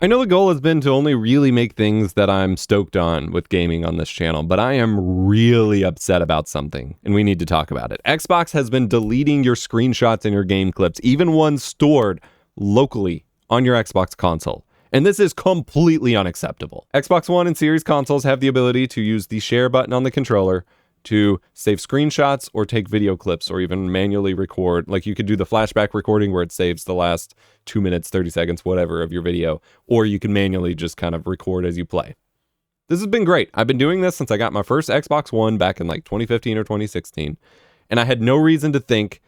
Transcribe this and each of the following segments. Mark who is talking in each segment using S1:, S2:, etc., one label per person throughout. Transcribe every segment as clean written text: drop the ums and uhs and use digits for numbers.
S1: I know the goal has been to only really make things that I'm stoked on with gaming on this channel, but I am really upset about something, and we need to talk about it. Xbox has been deleting your screenshots and your game clips, even ones stored locally on your Xbox console. And this is completely unacceptable. Xbox One and Series consoles have the ability to use the share button on the controller to save screenshots or take video clips or even manually record. Like you could do the flashback recording where it saves the last 2 minutes, 30 seconds, whatever of your video, or you can manually just kind of record as you play. This has been great. I've been doing this since I got my first Xbox One back in like 2015 or 2016, and I had no reason to think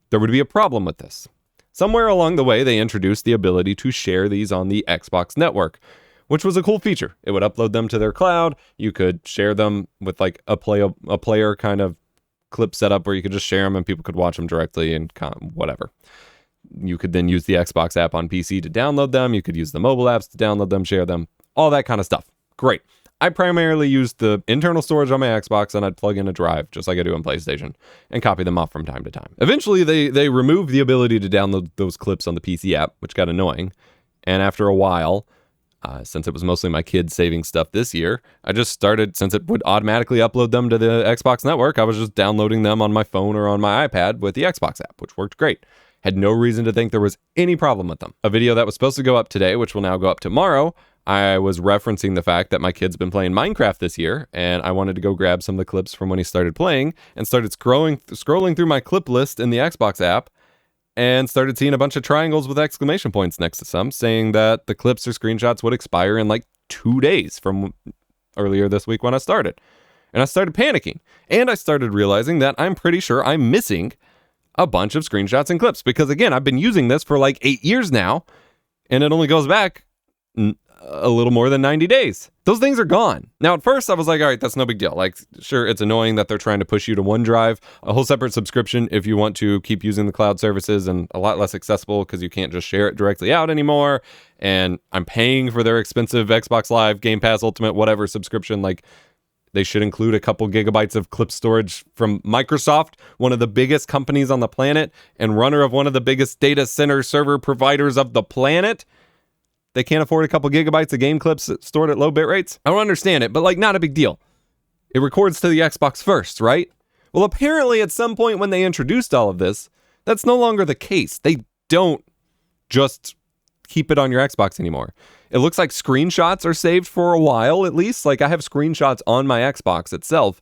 S1: there would be a problem with this. Somewhere along the way, they introduced the ability to share these on the Xbox network, which was a cool feature. It would upload them to their cloud. You could share them with like a player kind of clip setup where you could just share them and people could watch them directly and whatever. You could then use the Xbox app on PC to download them. You could use the mobile apps to download them, share them, all that kind of stuff. Great. I primarily used the internal storage on my Xbox, and I'd plug in a drive, just like I do on PlayStation, and copy them off from time to time. Eventually, they removed the ability to download those clips on the PC app, which got annoying. And after a while, since it was mostly my kids saving stuff this year, I just started, since it would automatically upload them to the Xbox network, I was just downloading them on my phone or on my iPad with the Xbox app, which worked great. Had no reason to think there was any problem with them. A video that was supposed to go up today, which will now go up tomorrow, I was referencing the fact that my kid's been playing Minecraft this year, and I wanted to go grab some of the clips from when he started playing, and started scrolling through my clip list in the Xbox app, and started seeing a bunch of triangles with exclamation points next to some, saying that the clips or screenshots would expire in like 2 days from earlier this week when I started. And I started panicking, and I started realizing that I'm pretty sure I'm missing a bunch of screenshots and clips, because again, I've been using this for like 8 years now, and it only goes back a little more than 90 days. Those things are gone. Now, at first I was like, all right, that's no big deal. Like, sure, it's annoying that they're trying to push you to OneDrive, a whole separate subscription if you want to keep using the cloud services, and a lot less accessible because you can't just share it directly out anymore. And I'm paying for their expensive Xbox Live, Game Pass, Ultimate, whatever subscription. Like, they should include a couple gigabytes of clip storage from Microsoft, one of the biggest companies on the planet and runner of one of the biggest data center server providers of the planet. They can't afford a couple gigabytes of game clips stored at low bit rates. I don't understand it, but like, not a big deal. It records to the Xbox first, right? Well, apparently at some point when they introduced all of this, that's no longer the case. They don't just keep it on your Xbox anymore. It looks like screenshots are saved for a while, at least. Like, I have screenshots on my Xbox itself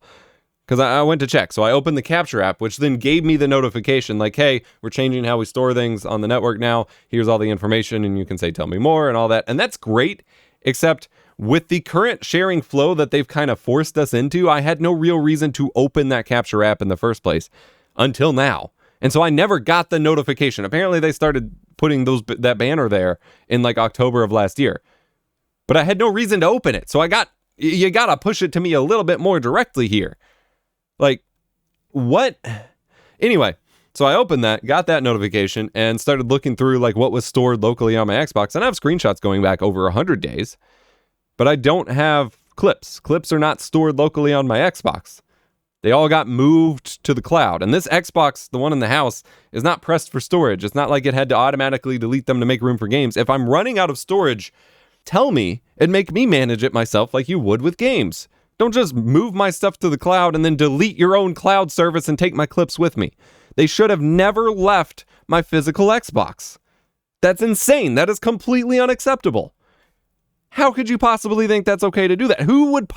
S1: because I went to check. So I opened the Capture app, which then gave me the notification like, hey, we're changing how we store things on the network now. Here's all the information, and you can say, tell me more and all that. And that's great, except with the current sharing flow that they've kind of forced us into, I had no real reason to open that Capture app in the first place until now. And so I never got the notification. Apparently they started putting that banner there in like October of last year. But I had no reason to open it. So you gotta push it to me a little bit more directly here. Like, what? Anyway, so I opened that, got that notification, and started looking through like what was stored locally on my Xbox. And I have screenshots going back over 100 days, but I don't have clips. Clips are not stored locally on my Xbox. They all got moved to the cloud. And this Xbox, the one in the house, is not pressed for storage. It's not like it had to automatically delete them to make room for games. If I'm running out of storage, tell me and make me manage it myself like you would with games. Don't just move my stuff to the cloud and then delete your own cloud service and take my clips with me. They should have never left my physical Xbox. That's insane. That is completely unacceptable. How could you possibly think that's okay to do that? Who would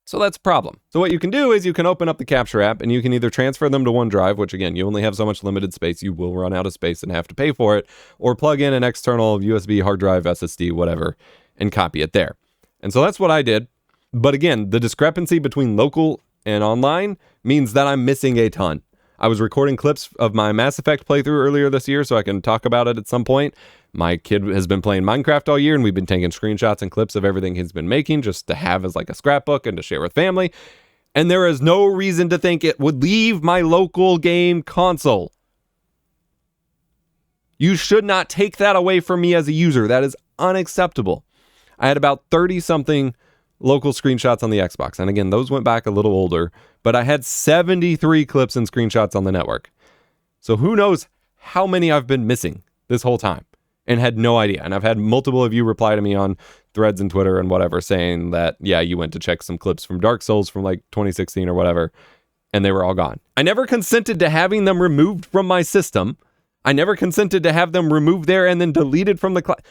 S1: So that's a problem. So what you can do is you can open up the Capture app and you can either transfer them to OneDrive, which again, you only have so much limited space, you will run out of space and have to pay for it, or plug in an external USB hard drive, SSD, whatever, and copy it there. And so that's what I did. But again, the discrepancy between local and online means that I'm missing a ton. I was recording clips of my Mass Effect playthrough earlier this year, so I can talk about it at some point. My kid has been playing Minecraft all year, and we've been taking screenshots and clips of everything he's been making just to have as like a scrapbook and to share with family. And there is no reason to think it would leave my local game console. You should not take that away from me as a user. That is unacceptable. I had about 30-something local screenshots on the Xbox. And again, those went back a little older, but I had 73 clips and screenshots on the network. So who knows how many I've been missing this whole time. and had no idea. And I've had multiple of you reply to me on threads and Twitter and whatever saying that, yeah, you went to check some clips from Dark Souls from like 2016 or whatever, and they were all gone. I never consented to having them removed from my system. I never consented to have them removed there and then deleted from the cloud.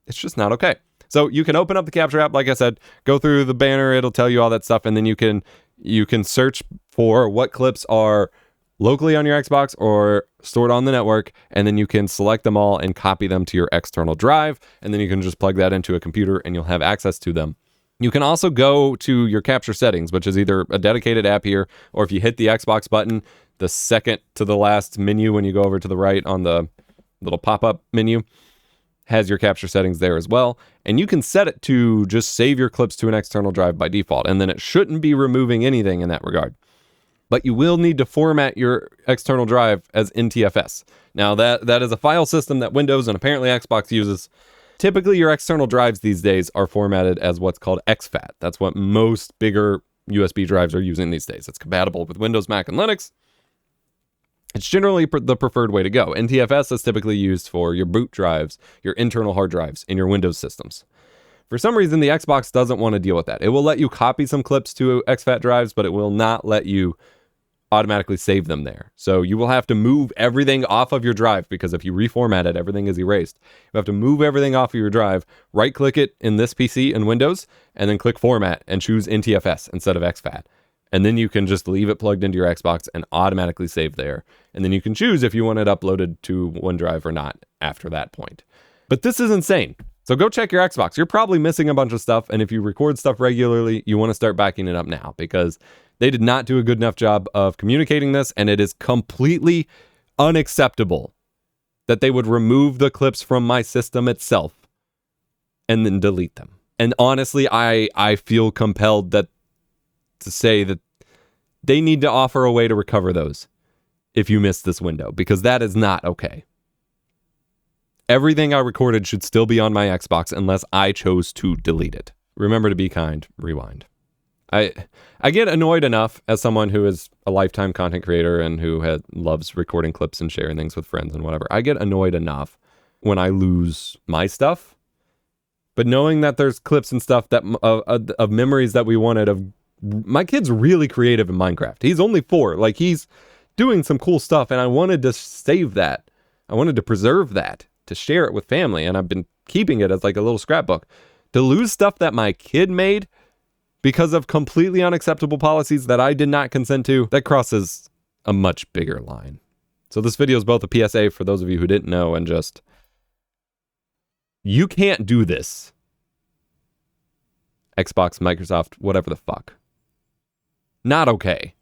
S1: It's just not okay. So you can open up the Capture app, like I said, go through the banner, it'll tell you all that stuff, and then you can search for what clips are locally on your Xbox or stored on the network, and then you can select them all and copy them to your external drive, and then you can just plug that into a computer and you'll have access to them. You can also go to your Capture settings, which is either a dedicated app here, or if you hit the Xbox button, the second to the last menu when you go over to the right on the little pop-up menu has your Capture settings there as well. And you can set it to just save your clips to an external drive by default, and then it shouldn't be removing anything in that regard. But you will need to format your external drive as NTFS. Now, that is a file system that Windows and apparently Xbox uses. Typically, your external drives these days are formatted as what's called exFAT. That's what most bigger USB drives are using these days. It's compatible with Windows, Mac, and Linux. It's generally the preferred way to go. NTFS is typically used for your boot drives, your internal hard drives in your Windows systems. For some reason, the Xbox doesn't want to deal with that. It will let you copy some clips to exFAT drives, but it will not let you automatically save them there. So you will have to move everything off of your drive, because if you reformat it, everything is erased. You have to move everything off of your drive, right-click it in this PC in Windows, and then click Format and choose NTFS instead of exFAT. And then you can just leave it plugged into your Xbox and automatically save there. And then you can choose if you want it uploaded to OneDrive or not after that point. But this is insane. So go check your Xbox. You're probably missing a bunch of stuff. And if you record stuff regularly, you want to start backing it up now, because they did not do a good enough job of communicating this. And it is completely unacceptable that they would remove the clips from my system itself and then delete them. And honestly, I feel compelled to say that they need to offer a way to recover those if you miss this window, because that is not okay. Everything I recorded should still be on my Xbox unless I chose to delete it. Remember to be kind, rewind. I get annoyed enough as someone who is a lifetime content creator and who loves recording clips and sharing things with friends and whatever. I get annoyed enough when I lose my stuff, but knowing that there's clips and stuff that of memories that we wanted of. My kid's really creative in Minecraft. He's only 4. Like, he's doing some cool stuff, and I wanted to save that. I wanted to preserve that, to share it with family, and I've been keeping it as like a little scrapbook. To lose stuff that my kid made because of completely unacceptable policies that I did not consent to, that crosses a much bigger line. So this video is both a PSA for those of you who didn't know, and just, you can't do this. Xbox, Microsoft, whatever the fuck. Not okay.